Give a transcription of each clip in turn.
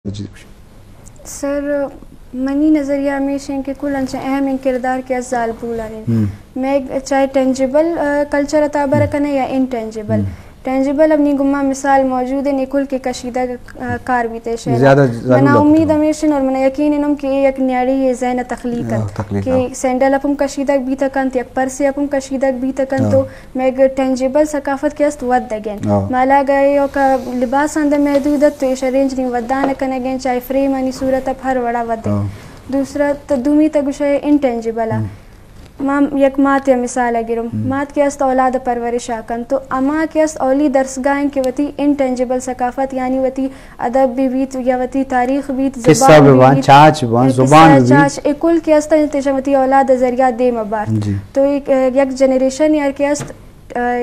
जी। Sir money नज़रिया हमेशा के कुल अहम किरदार के अजाल बुलाने मैं चाहे टेंजिबल कल्चर अताबर कने या इनटेंजिबल टेंजिबल अपनी गुम्मा मिसाल मौजूद है निकुल के कशीदा कार बीते मना उम्मीद हमेशा और मना यकीन इनम कि एक न्यारी ये जैन तख्लीकत कि सैंडल अपन कशीदा भी तकन एक पर से अपन कशीदा भी तकन तो मैं टेंजिबल सकाफत के अस्त वद अगेन माला गए का लिबास अंदर महदूदत तो इस अरेंज नहीं वदान कन अगेन चाहे फ्रेम अनि सूरत अब हर वड़ा वद दूसरा तो दुमी तगुशे इनटेंजिबल माम यक मात या मिसाल अगिरम मात के अस्त औलाद परवरिश आकन तो अमा के अस्त औली दर्सगाह के वती इनटेंजिबल सकाफत यानी वती अदब भी बीत या वती तारीख बीत ज़ुबान चाच एकुल के अस्त तेजवती औलाद जरिया दे मबार तो एक यक जनरेशन यार के अस्त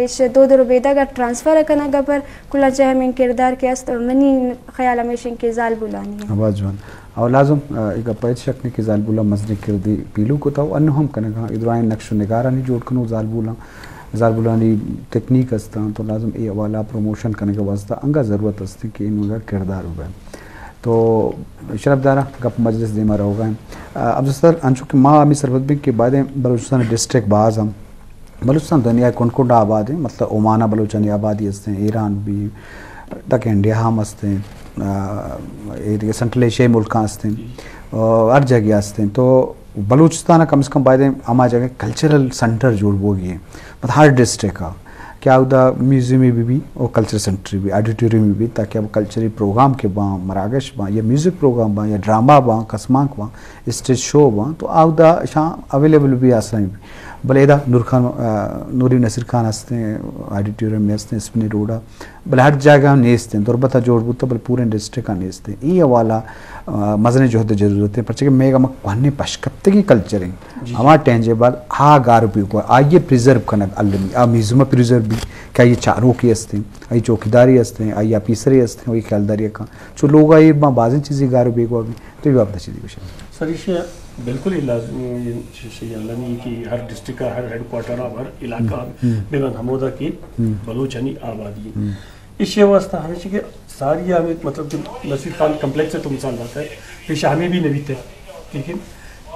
इस दो रुबेदा का ट्रांसफ़र करना गबर कुल चाहे में किरदार के अस्त मनी ख्याल हमेशा के जाल बुलानी है और लाजम एक पैच शकने की जालबुला मजनी किरदी पीलू को था अन्य हम कने कहा इधराइन नक्श निगारा नहीं जोड़ कनो जालबुला नी टेक्निक अस्ता तो लाजम ये वाला प्रमोशन करने के वास्ता अंगा ज़रूरत अस्ती कि इनका किरदार होगा तो शरफदारा गप मजलिस दे मारा होगा अब सर अंशु के माँ अमी सरबत के बाद बलूचिस्तान डिस्ट्रिक्ट बाज हम बलूचिस्तान दुनिया कोन आबाद है मतलब ओमाना बलूचानी आबादी अस्ते ईरान भी तक इंडिया हम अस्ते सेंट्रल एशियाई मुल्क आस्ते हर जगह आस्ते तो बलूचिस्तान कम से कम बायदे हमारे जगह कल्चरल सेंटर जोड़ बोगी मतलब हर डिस्ट्रिक्ट का क्या उदा म्यूजियम में भी और कल्चर सेंटर भी ऑडिटोरियम में भी ताकि अब कल्चरल प्रोग्राम के बा मरागश बा या म्यूजिक प्रोग्राम बा या ड्रामा बा कसमाक बा स्टेज शो बा तो आउदा शाम अवेलेबल भी आसानी भी भले इधर नूरी नसीर खान हंसते हैं ऑडिटोरियम में हंसते हैं स्पिनी रोडा भले हर जगह नेचते हैं तो बता जोड़ बुता भले पूरे डिस्ट्रिक्ट का नेचते हैं ये वाला मजने जो होते जरूरत है पर चेक मेगा मक पढ़ने पश्कत्ते की कल्चर है हमारा टेंजेबल आ गार भी को आइए प्रिजर्व करना अल्लमी आ म्यूजियम प्रिजर्व भी क्या ये चारों की हंसते हैं आई चौकीदारी हंसते हैं आई पीसरी हंसते हैं वही ख्यालदारी का जो लोग आए बाज़ चीज़ें गार भी को अभी तो ये आप चीज़ें विषय सर बिल्कुल ही लाजमी कि हर डिस्ट्रिक्ट का हर हेडक्वार्टर हर इलाका बेगन हमोदा की बलूचनी आबादी इस वास्ता हमेशा के सारी हमें मतलब जो नसीर खान कम्प्लेक्स है तो मिसाल लाता है पेश हमें भी नबीते लेकिन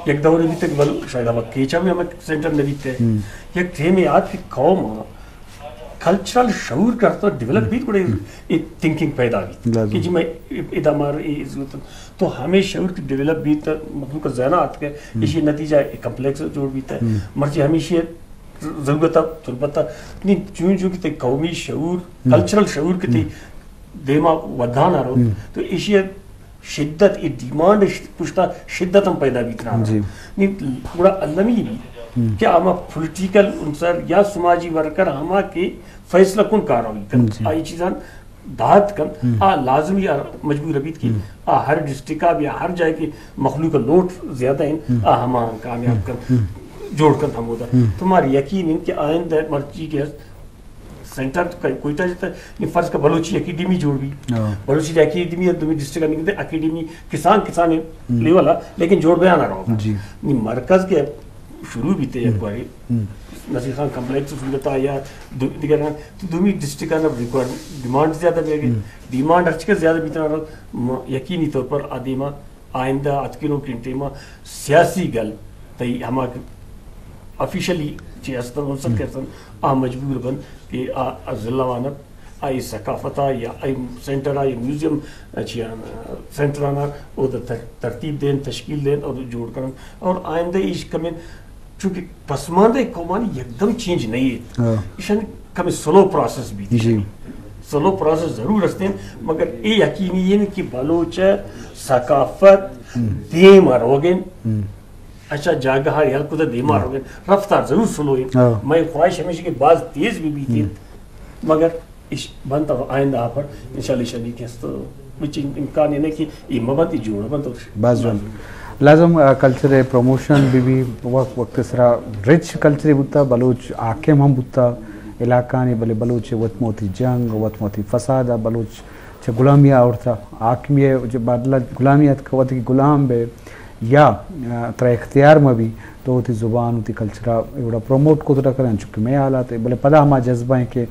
एक दौर नबीते बल शायद हम केचा में हमें सेंटर नबीते एक थे में आज की कौम कल्चरल शऊर करता डेवलप भी थोड़े एक थिंकिंग पैदा हुई कि जी मैं इधर मार तो हमें शऊर की डेवलप भी तो मखलूक ज़हना आते हैं इसी नतीजा कम्प्लेक्स जोड़ भी था मर्जी हमेशा ज़रूरत नहीं चूं चूं की कौमी शऊर कल्चरल शऊर की देमा वधान आ रहा तो इसी शिद्दत ये डिमांड पुश्ता शिद्दत हम पैदा भी करा नहीं पूरा अलमी भी क्या हम पॉलिटिकल उनसर या समाजी वर्कर हम के फैसला कौन कार्रवाई आई चीज़ दात कन आ लाजमी मजबूर अबीत की आ हर डिस्ट्रिक्ट का या हर जगह की मखलूक लोट ज्यादा है आ हम कामयाब कर जोड़ कर हम उधर तुम्हारी यकीन है कि आइंदा मर्जी के सेंटर कोई तो फर्ज का बलूची एकेडमी जोड़ भी बलूची एकेडमी तुम्हें डिस्ट्रिक्ट एकेडमी किसान लेवल लेकिन जोड़ बयान आ रहा मरकज के शुरू भी थे एक बार नसीर खान कम्प्लेक्स सुनता या दिगर तो दूसरी डिस्ट्रिक्ट का रिक्वायरमेंट डिमांड ज़्यादा भी डिमांड अच्छी का ज़्यादा भी यकीनी तौर पर आदिमा आइंदा अतकिनों की टीमा सियासी गल तई हम ऑफिशियली चेस्तन हो सकते हैं आ मजबूर बन कि आ ज़िला वानत आई सकाफता या आई सेंटर आई म्यूजियम सेंटर आना और तरतीब दें तश्कील दें और जोड़ कर और आइंदा इस कमें चूँकि पसमानदा कौमानी एकदम चेंज नहीं है इशन कमें स्लो प्रोसेस भी थी स्लो प्रोसेस ज़रूर रखते हैं मगर ये यकीनी है कि बलोच सकाफत दे मारोगेन अच्छा जगह यार कुछ दे मारोगेन रफ्तार ज़रूर स्लो है मैं ख्वाहिश हमेशा के बाद तेज़ भी थी मगर इस बनता आइंदा पर इंशाल्लाह शरीक है तो कुछ इम्कान है कि ये मबती जोड़ बन तो बस लाजम कल्चर प्रमोशन भी वक्त सरा रिच कल्चर बुता बलूच आके हम बुता इलाका ने बले बलूच वतमोती जंग वतमोती फसाद बलूच गुलामिया और था आकमिया जो बदला गुलामियत कवत की गुलाम बे या तर इख्तियार में भी तो उती ज़ुबान उती कल्चरा एवढा प्रमोट को तो करें चुके मैं हालात भले पदा हमारा जज्बा है कि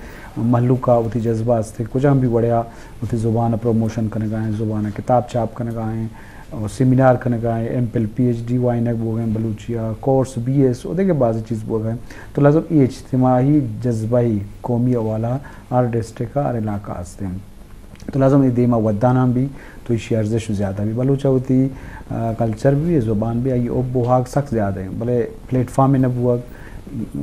मल्लुका उती जज्बा आस्ते कुछ हम भी बढ़िया उती ज़ुबान प्रमोशन करने गए ज़ुबान किताब छाप करने गए और सेमिनार करने गए MPhil PhD वाइनक बो गए बलूचिया कोर्स BS और देखिए बाज़ चीज़ बो गए तो लाजम ये इज्तिमाही जज्बाई कौमी वाला हर डिस्ट्रिक्ट का हर इलाका आस्ते हैं तो लाजम ये देमा वदाना भी तो इसी अर्जिश ज़्यादा भी बलूचा होती कल्चर भी ज़ुबान भी आई और बुहाग सख्त ज़्यादा है भले प्लेटफॉर्म में नबूग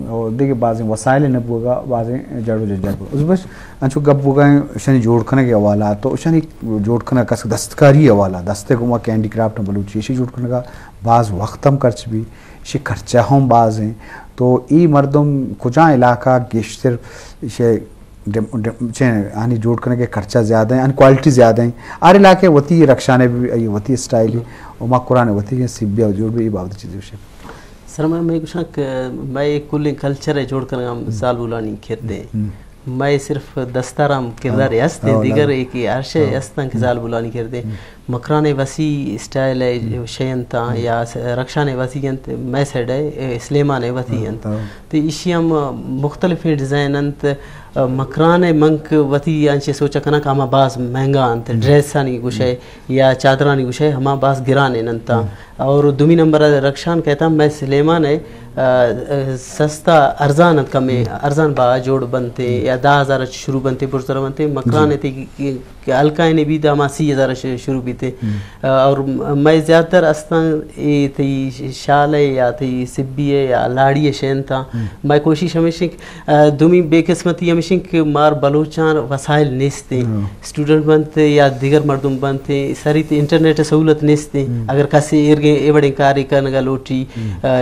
और देखिए बाज़ वसाइल नबूगा बाज़ जड़ो जड़ उस बस अंचो गप बुगाएं शनि जोड़ खने के हवाला तो शनि जोड़ खने का दस्तकारी हवाला दस्ते गुमा कैंडी क्राफ्ट बलूची इसी जोड़ खने का बाज़ वक्तम खर्च भी इसी खर्चा हम बाज़ हैं तो ये मर्दम कुछ इलाका गेश्तर इसे आनी जोड़ करने के खर्चा ज़्यादा है क्वालिटी ज़्यादा है आर इलाके वती रक्षा ने भी वती स्टाइल है और माँ कुरान वती है सिब्बिया जोड़ भी ये बात चीज़ें विषय सर मैं कुछ मैं कुल कल्चर है जोड़ कर हम साल बुलानी खेते मैं सिर्फ दस्ताराम किरदार हस्ते दिगर एक अर्शे हस्तं के साल बुलानी खेते मकराने वसी स्टाइल है शयंता या रक्षा ने वसी अंत मैं सेड है इस्लेमा ने वसी अंत तो इसी हम मुख्तलिफ डिज़ाइन अंत मकराने मंक वती अंशे सोचा कना का हमारा बास महंगा अंत ड्रेस आनी कुछ है या चादरानी कुछ है हमारा बास गिराने नंता और दुमी नंबर रक्षान कहता मैं सलेमान है सस्ता अरजान कमे अरजान बा जोड़ बनते या 10,000 शुरू बनते पुरसर बनते मकरान थे कि अलकाए ने भी दामा 80,000 शुरू भी थे और मैं ज़्यादातर अस्तान ये थी शाल है या थी सिब्बी है या लाड़ी है शैन था मैं कोशिश हमेशा दुमी बेकिस्मती हमेशा कि मार बलोचान वसाइल नेस्ते स्टूडेंट बनते या दिगर मर्दुम बनते सारी इंटरनेट सहूलत नेस्ते अगर कसी इर्गे एवड़े कार्य करने का लोटी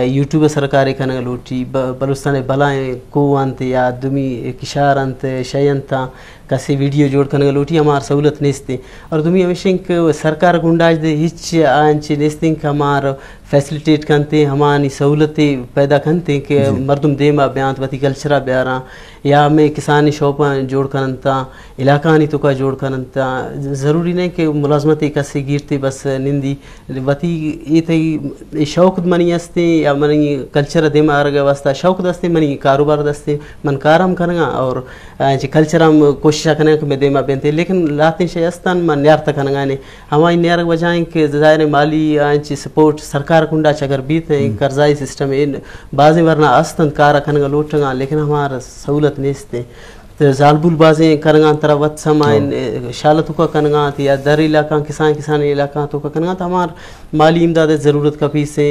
यूट्यूब सरकार करने का लोटी बलुस्तान बलाएं को अंत या दुमी किशार अंत शयंता कसे वीडियो जोड़ करने का लोटी हमार सहूलत नेस्ते और दुमी हमेशा सरकार गुंडाज दे हिच आंच नेस्ते हमार फैसिलिटेट करते हमारी सहूलतें पैदा करते कि मर्दुम देमा बयान वती कल्चरा ब्यारा या हमें किसानी शोपा जोड़ करता इलाकानी तो का जोड़ करता ज़रूरी नहीं कि मुलाजमत कसे गिरते बस निंदी वती ये थी शौक मनी हस्ते या मनी कल्चर देमा आरगा वास्ता शौक दस्ते मनी कारोबार दस्ते मन कारम करना और कल्चरम कोशिश करने के में देमा बेनते लेकिन लाते शयस्तान मन न्यार तक ने हमारी न्यार वजह के ज़ाहिर माली सपोर्ट सरकार कुंडा चगर बीत कर्जाई सिस्टम इन बाज़े वरना अस्तन कार खनगा लोटगा लेकिन हमारा सहूलत नेस्ते तो जालबुल बाज़े करगा तरह वत समाइन शालत का कनगा या दर इलाका किसान इलाका तो का कनगा तो हमार माली इमदाद ज़रूरत कभी से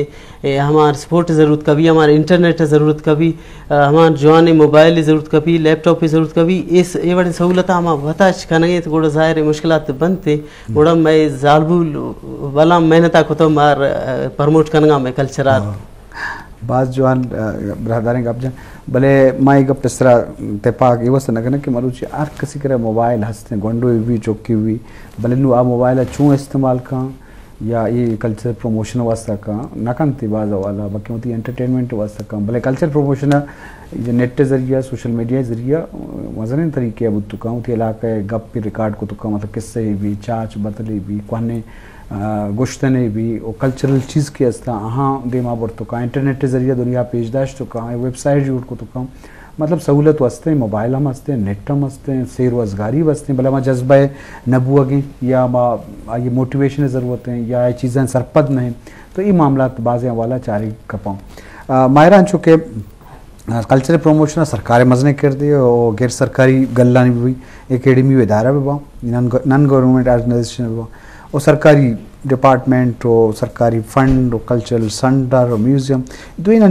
हमार सपोर्ट ज़रूरत कभी हमारे इंटरनेट ज़रूरत कभी हमार जवान मोबाइल ज़रूरत कभी लैपटॉप की ज़रूरत कभी इस ये बड़ी सहूलत हम वताच कनगे तो गोड़ा ज़ाहिर मुश्किलात बनते गोड़ा मैं जालबुल वाला मेहनत को तो मार प्रमोट कनगा मैं कल्चर बाज जवान बरदारें गप जन भले माई गप पिसरा तेपाक ये वस्त नगन कि मरुचि आर किसी करे मोबाइल हंसते गोंडो भी चौकी हुई भले नु आ मोबाइल चूँ इस्तेमाल का या ये कल्चर प्रमोशन वास्ता का नकनती बाज वाला बाकी होती एंटरटेनमेंट वास्ता का भले कल्चर प्रमोशन ये नेट जरिया सोशल मीडिया जरिया मजन तरीके अब तुका होती इलाके गप पे रिकॉर्ड को तुका मतलब किस्से भी चाच बतले भी कहने गोश्तने भी और कल्चरल चीज़ के अस्ता हाँ देमा बढ़ तो का इंटरनेट के जरिए दुनिया पेजदाश तो का वेबसाइट जोड़ को तो का मतलब सहूलत वस्ते मोबाइल हम हंसते नेट हम हंसते शेर रोजगारी वस्ते भले माँ जज्बा नबुअगी या माँ ये मोटिवेशन ज़रूरत है या ये चीज़ें सरपद नहीं तो ये मामला बाज़ वाला चारी कपाऊँ मायरा चुके कल्चरल प्रमोशन सरकार मजने कर दी और गैर सरकारी गल्ला भी एकेडमी इदारा भी बा नॉन गवर्नमेंट ऑर्गेनाइजेशन भी बा और सरकारी डिपार्टमेंट और सरकारी फंड और कल्चरल सेंटर और म्यूजियम दो इन